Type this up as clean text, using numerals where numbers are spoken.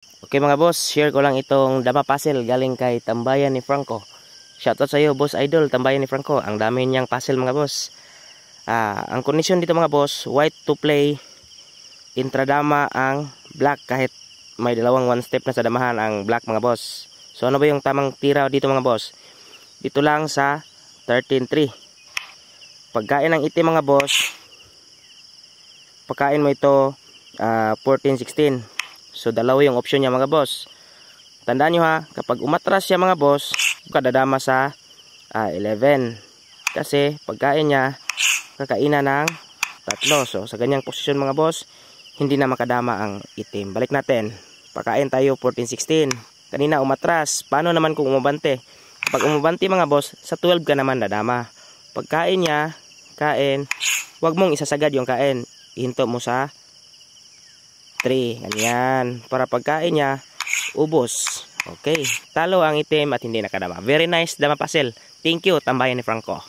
Okay mga boss, share ko lang itong dama puzzle galing kay Tambayan ni Franco. Shoutout sa iyo boss idol, Tambayan ni Franco. Ang dami niyang puzzle mga boss. Ang kondisyon dito mga boss, white to play, intradama ang black kahit may dalawang one step na sa damahan ang black mga boss. So ano ba yung tamang tira dito mga boss? Dito lang sa 13-3. Pagkain ng itim mga boss, pagkain mo ito 14-16. So dalawa yung option niya mga boss. Tandaan nyo ha, kapag umatras siya mga boss, kadadama sa 11. Kasi pagkain niya, kakainan ng 3. So sa ganyang posisyon mga boss, hindi na makadama ang itim. Balik natin, pagkain tayo 14-16. Kanina umatras, paano naman kung umabante? Kapag umabante mga boss, sa 12 ka naman dadama. Pagkain niya, kain, wag mong isasagad yung kain. Ihinto mo sa 3, ganyan. Para pagkain niya, ubos. Okay, talo ang itim at hindi nakadama. Very nice dama puzzle. Thank you, Tambayan ni Franco.